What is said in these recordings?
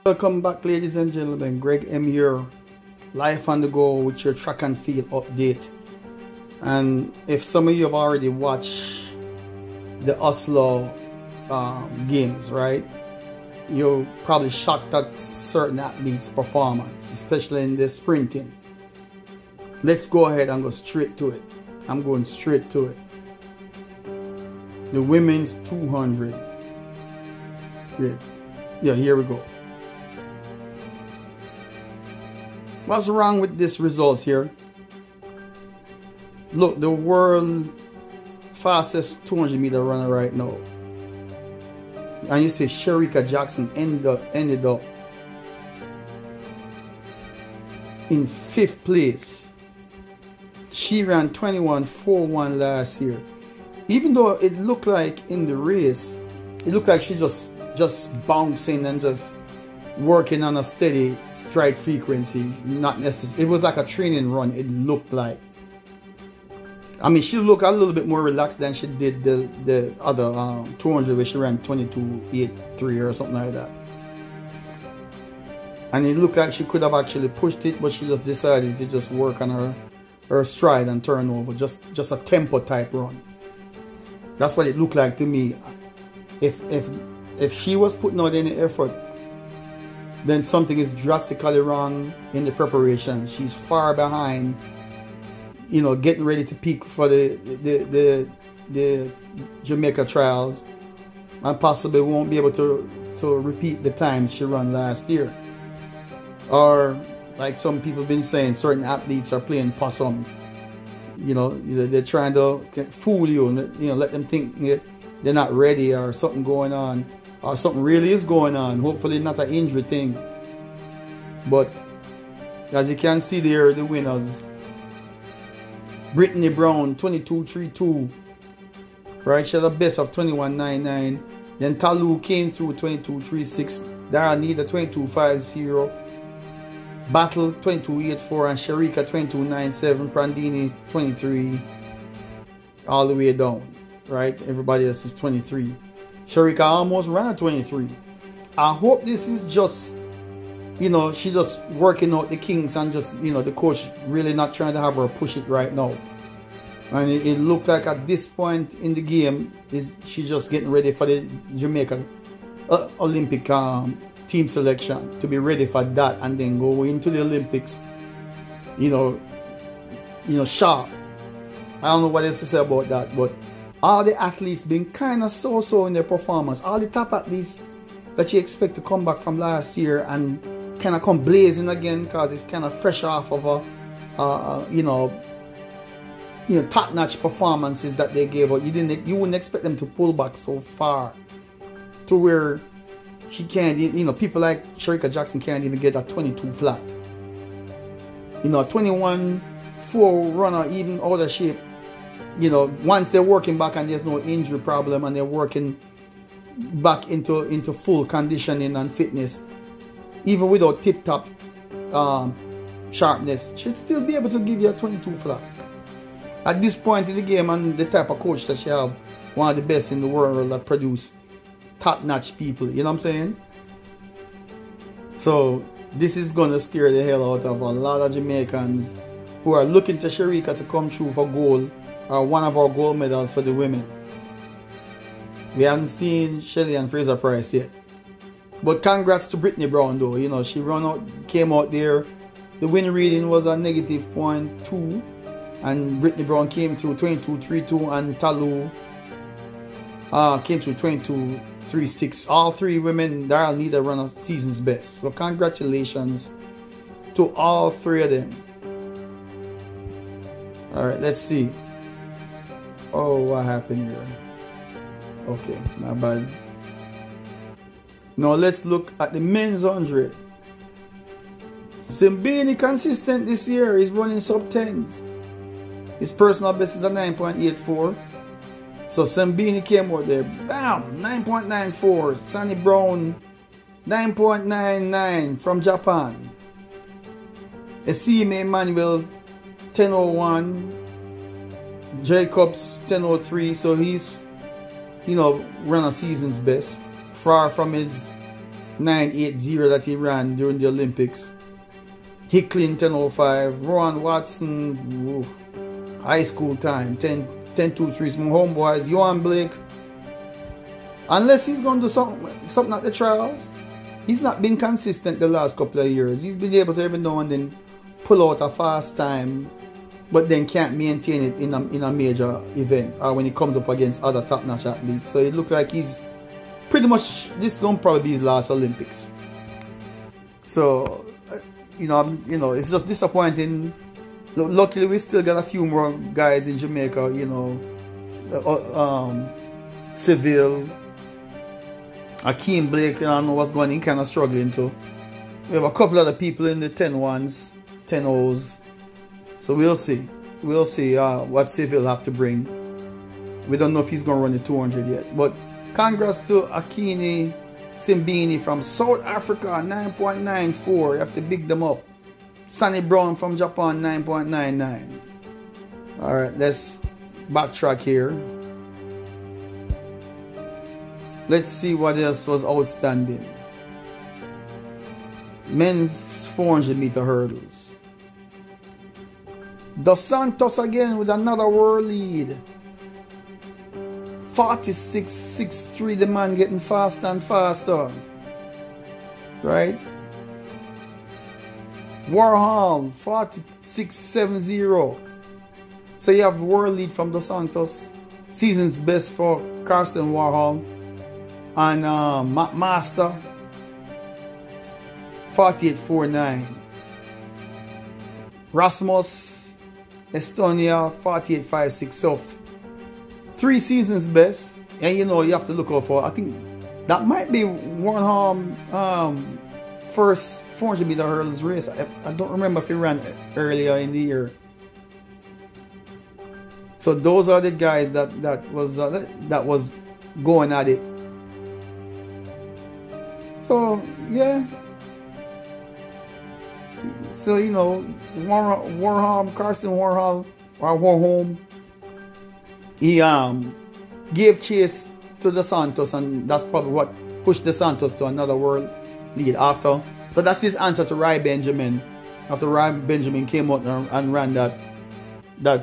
Welcome back, ladies and gentlemen. Greg M here, live on the go with your track and field update. And if some of you have already watched the Oslo games, right, you're probably shocked at certain athletes' performance, especially in the sprinting. Let's go ahead and go straight to it. I'm going straight to it. The women's 200. Yeah, here we go. What's wrong with this results here? Look, the world fastest 200 meter runner right now. And you see Shericka Jackson ended up in 5th place. She ran 21.41 last year. Even though it looked like in the race, it looked like she just bouncing and just working on a steady stride frequency. Not necessarily. It was like a training run. It looked like. I mean, she looked a little bit more relaxed than she did the other 200 where she ran 22.83 or something like that. And it looked like she could have actually pushed it, but she just decided to just work on her stride and turn over. Just a tempo type run. That's what it looked like to me. If she was putting out any effort, then something is drastically wrong in the preparation. She's far behind, you know, getting ready to peak for the Jamaica trials, and possibly won't be able to repeat the time she ran last year. Or like some people have been saying, certain athletes are playing possum. You know, they're trying to fool you, and you know, let them think they're not ready or something going on. Or something really is going on. Hopefully not an injury thing. But as you can see there, the winners. Brittany Brown, 22.32. Right, she had a best of 21.99. Then Talu came through 22.36. Darren Needle 22.50. Battle 22.84. And Shericka 22.97. Prandini 23. All the way down. Right, everybody else is 23. Shericka almost ran at 23. I hope this is just, you know, she just working out the kinks and just, you know, the coach really not trying to have her push it right now. And it looked like at this point in the game, she's just getting ready for the Jamaica Olympic team selection, to be ready for that and then go into the Olympics, you know, sharp. I don't know what else to say about that, but all the athletes been kind of so-so in their performance. All the top athletes that you expect to come back from last year and kind of come blazing again, because it's kind of fresh off of a you know, top-notch performances that they gave out. You wouldn't expect them to pull back so far to where she can't, you know, people like Shericka Jackson can't even get a 22 flat. You know, 21.4 runner, even out of shape. You know, once they're working back and there's no injury problem and they're working back into full conditioning and fitness, even without tip-top sharpness, should still be able to give you a 22 flat. At this point in the game, and the type of coach that she have, one of the best in the world that produce top-notch people, you know what I'm saying? So this is going to scare the hell out of a lot of Jamaicans who are looking to Shericka to come through for gold, or one of our gold medals for the women. We haven't seen Shelly and Fraser Price yet. But congrats to Brittany Brown though. You know, she came out there. The win reading was a -0.2. And Brittany Brown came through 22.32, and Talu came through 22.36. All three women, Darren Needle run a season's best. So congratulations to all three of them. Alright, let's see. Oh, what happened here? Okay, not bad. Now let's look at the men's 100. Simbini consistent this year. He's running sub-10s. His personal best is a 9.84. So Simbini came out there. Bam! 9.94. Sunny Brown 9.99 from Japan. Esime Emmanuel 10.01. Jacobs 10.03, so he's, you know, run a season's best, far from his 9.80 that he ran during the Olympics. Hicklin 10.05. Rowan Watson, ooh, high school time 10.23. My homeboys, Johan Blake. Unless he's going to do something at the trials. He's not been consistent the last couple of years. He's been able to every now and then pull out a fast time, but then can't maintain it in a major event or when he comes up against other top-notch athletes. So it looks like he's pretty much, this is going to probably be his last Olympics. So, you know, it's just disappointing. Luckily, we still got a few more guys in Jamaica, you know, Seville, Akeem Blake, I don't know what's going on, he kind of struggling too. We have a couple other people in the 10-1s, 10-0s. So we'll see. We'll see what Seville have to bring. We don't know if he's going to run the 200 yet. But congrats to Akini Simbini from South Africa, 9.94. You have to big them up. Sonny Brown from Japan, 9.99. Alright, let's backtrack here. Let's see what else was outstanding. Men's 400 meter hurdles. Dos Santos again with another world lead. 46.63, the man getting faster and faster. Right? Warhol, 46.70. So you have world lead from Dos Santos. Season's best for Karsten Warhol. And Master, 48.49. Rasmus, Estonia, 48.56. So 3 seasons best. And you know, you have to look out for, I think that might be Warhol first 400 meter hurdles race. I don't remember if he ran earlier in the year. So those are the guys that was going at it. So yeah. So you know, Warhol, Karsten Warhol, or Warholm, he gave chase to Dos Santos, and that's probably what pushed Dos Santos to another world lead after. So that's his answer to Rai Benjamin. After Rai Benjamin came out and ran that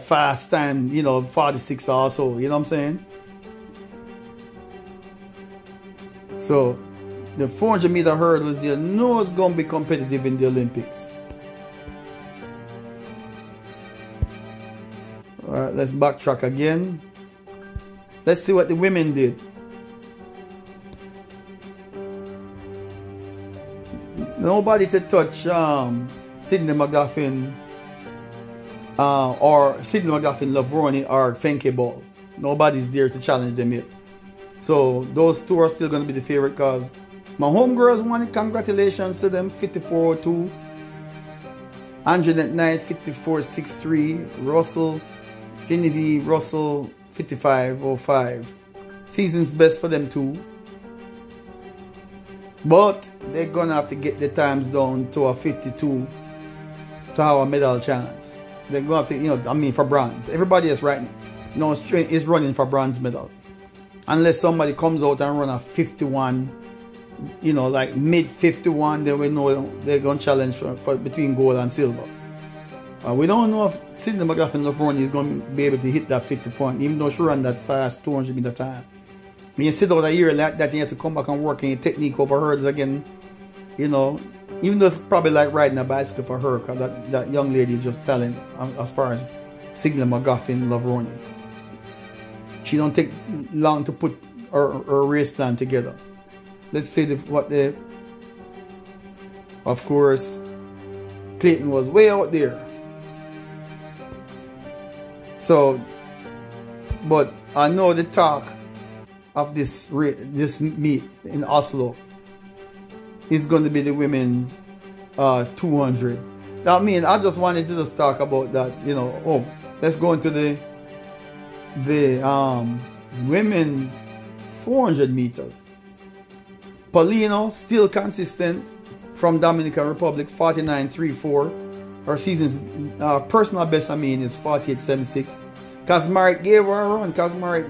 fast time, you know, 46 or so, you know what I'm saying? So the 400 meter hurdles, you know, it's going to be competitive in the Olympics. Alright, let's backtrack again. Let's see what the women did. Nobody to touch Sydney McLaughlin or Sydney McLaughlin, Lavroni or Fenke Ball. Nobody's there to challenge them yet. So those two are still going to be the favorite cause. My homegirls won it. Congratulations to them. 54.02. Anjanette Knight 54.63. Russell, Genevieve Russell 55.05. Season's best for them too. But they're gonna have to get the times down to a 52 to have a medal chance. They're gonna have to, you know, I mean, for bronze. Everybody is right now is running for bronze medal. Unless somebody comes out and run a 51, you know, like mid 51, then we know they're gonna challenge for between gold and silver. We don't know if Sydney McLaughlin Lavroni is going to be able to hit that 50 point, even though she ran that fast 200 meter time. When you sit out a year like that, you have to come back and work on your technique over hurdles again, you know, even though it's probably like riding a bicycle for her, because that young lady is just talent as far as Sydney McLaughlin Lavroni. She don't take long to put her race plan together. Let's see of course, Clayton was way out there. So, but I know the talk of this meet in Oslo is going to be the women's 200. I mean, I just wanted to just talk about that, you know. Oh, let's go into the women's 400 meters. Paulino, still consistent from Dominican Republic, 49.34. Her season's personal best, I mean, is 48.76. Kazmarek gave her a run. Kazmarek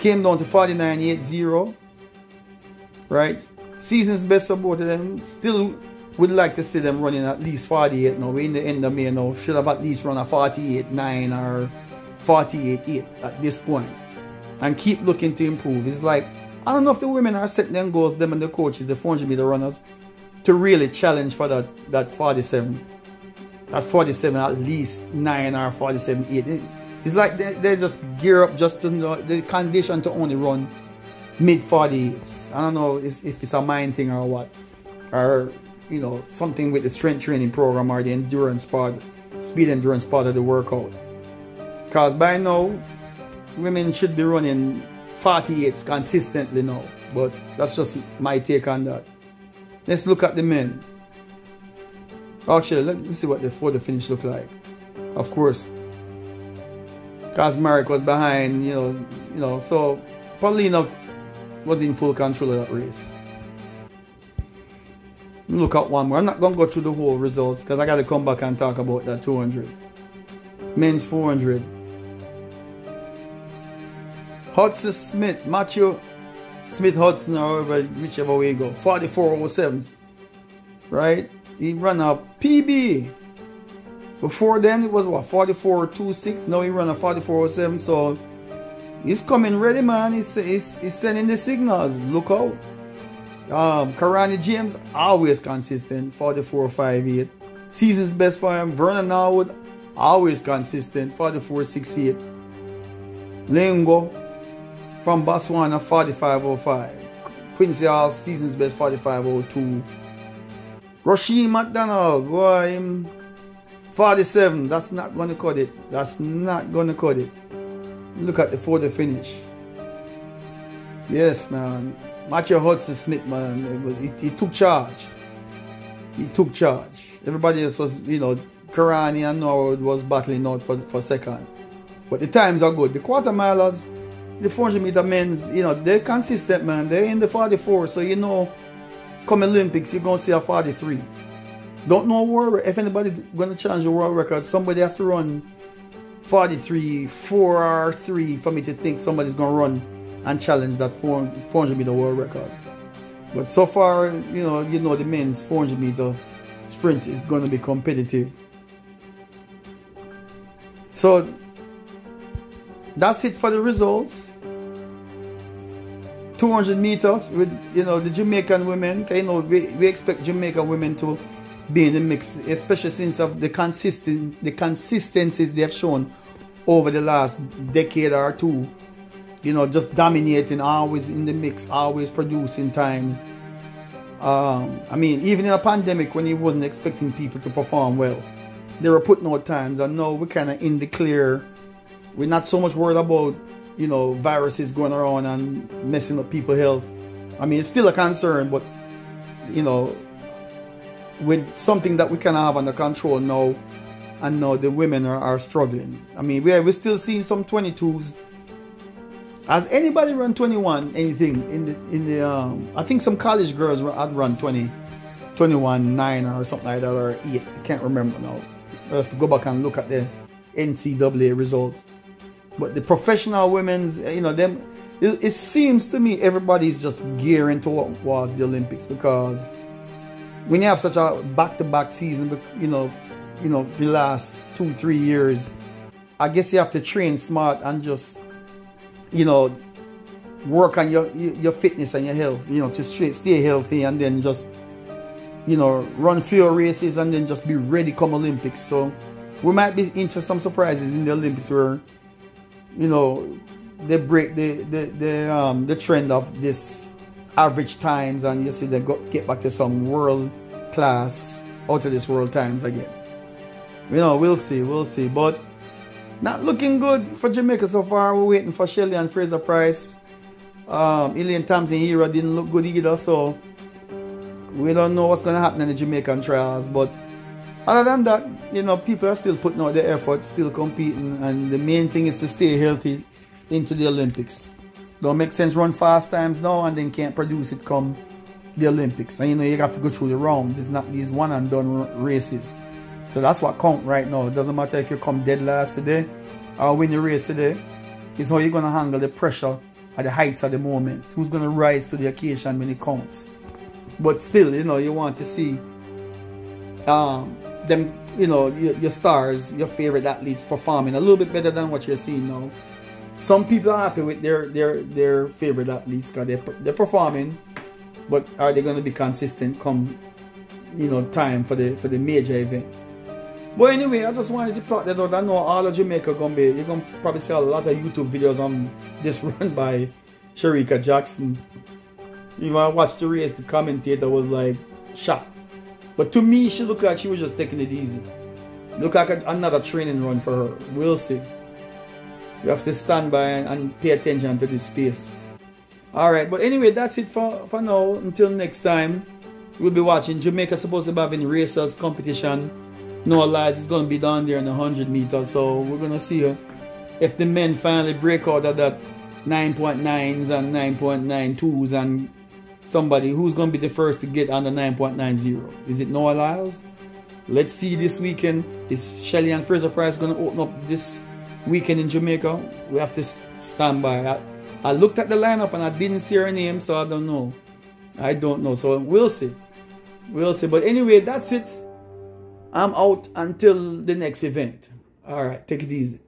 came down to 49.80. Right? Season's best for both of them. Still would like to see them running at least 48 now. We're in the end of May now. Should have at least run a 48.9 or 48.8 at this point. And keep looking to improve. It's like, I don't know if the women are setting them goals, them and the coaches, the 400 meter runners, to really challenge for that 47. That 47 at least 9 or 47.8. It's like they just gear up just to know the condition to only run mid 48s. I don't know if it's a mind thing or what. Or, you know, something with the strength training program or the endurance part, speed endurance part of the workout. Because by now, women should be running 48s consistently now. But that's just my take on that. Let's look at the men. Actually, let me see what the photo finish look like. Of course, because Marek was behind, you know, so Paulina was in full control of that race. Look at one more. I'm not going to go through the whole results because I got to come back and talk about that 200. Men's 400. Hudson Smith, Matthew Smith Hudson, or whichever way you go, 44.07, right? He ran a PB. Before then it was what, 44.26. Now he ran a 44.07. So he's coming ready, man. He's sending the signals. Look out. Karani James always consistent, 44.58. Season's best for him. Vernon Norwood always consistent, 44.68. Lengo from Botswana, 45.05. Quincy Hall, season's best, 45.02. Rasheen McDonald, boy, 47. That's not going to cut it. That's not going to cut it. Look at the photo finish. Yes, man. Matthew Hudson Smith, man, he took charge. He took charge. Everybody else was, you know, Karani and Norwood was battling out for second. But the times are good. The quarter milers, the 400 meter men's, you know, they're consistent, man. They're in the 44. So, you know, come Olympics, you're going to see a 43. Don't know world, if anybody's going to challenge the world record, somebody have to run 43, 4 or 3 for me to think somebody's going to run and challenge that 400 meter world record. But so far, you know the men's 400 meter sprint is going to be competitive. So that's it for the results. 200 meters with, you know, the Jamaican women. You know, we expect Jamaican women to be in the mix, especially since of the consistencies they have shown over the last decade or two. You know, just dominating, always in the mix, always producing times. I mean, even in a pandemic when he wasn't expecting people to perform well, they were putting out times, and now we're kind of in the clear. We're not so much worried about, you know, viruses going around and messing up people's health. I mean, it's still a concern, but, you know, with something that we can have under control now, and now the women are struggling. I mean, we're still seeing some 22s. Has anybody run 21 anything in the I think some college girls had run 21.9 or something like that, or 8. I can't remember now. I have to go back and look at the NCAA results. But the professional women's, you know, them, it seems to me everybody's just gearing towards the Olympics, because when you have such a back-to-back season, you know, the last 2-3 years, I guess you have to train smart and just, you know, work on your fitness and your health, you know, to stay healthy, and then just, you know, run fewer races and then just be ready come Olympics. So we might be into some surprises in the Olympics where, you know, they break the trend of this average times, and you see they get back to some world class, out of this world times again. You know, we'll see, but not looking good for Jamaica so far. We're waiting for Shelley and Fraser Price. Elaine Thompson Hero didn't look good either, so we don't know what's going to happen in the Jamaican trials. But other than that, you know, people are still putting out their effort, still competing, and the main thing is to stay healthy into the Olympics. Don't make sense run fast times now and then can't produce it come the Olympics. And you know, you have to go through the rounds. It's not these one and done races. So that's what counts right now. It doesn't matter if you come dead last today or win the race today. It's how you're going to handle the pressure at the heights of the moment. Who's going to rise to the occasion when it counts. But still, you know, you want to see them, you know, your stars, your favorite athletes performing a little bit better than what you're seeing now. Some people are happy with their favorite athletes because they're performing, but are they going to be consistent come, you know, time for the major event? But anyway, I just wanted to plot that out. I know all of Jamaica gonna be, you're gonna probably see a lot of YouTube videos on this run by Shericka Jackson. You know, I watched the race, the commentator was like shocked. But to me, she looked like she was just taking it easy. Look like another training run for her. We'll see. You have to stand by and pay attention to this space. Alright, but anyway, that's it for now. Until next time, we'll be watching. Jamaica supposed to be having racers competition. No lies, it's going to be down there in the 100 meters. So we're going to see if the men finally break out of that 9.9s and 9.92s and somebody who's going to be the first to get on the 9.90. Is it Noah Lyles? Let's see this weekend. Is Shelly and Fraser Price going to open up this weekend in Jamaica? We have to stand by. I looked at the lineup and I didn't see her name, so I don't know. I don't know. So we'll see. We'll see. But anyway, that's it. I'm out until the next event. Alright, take it easy.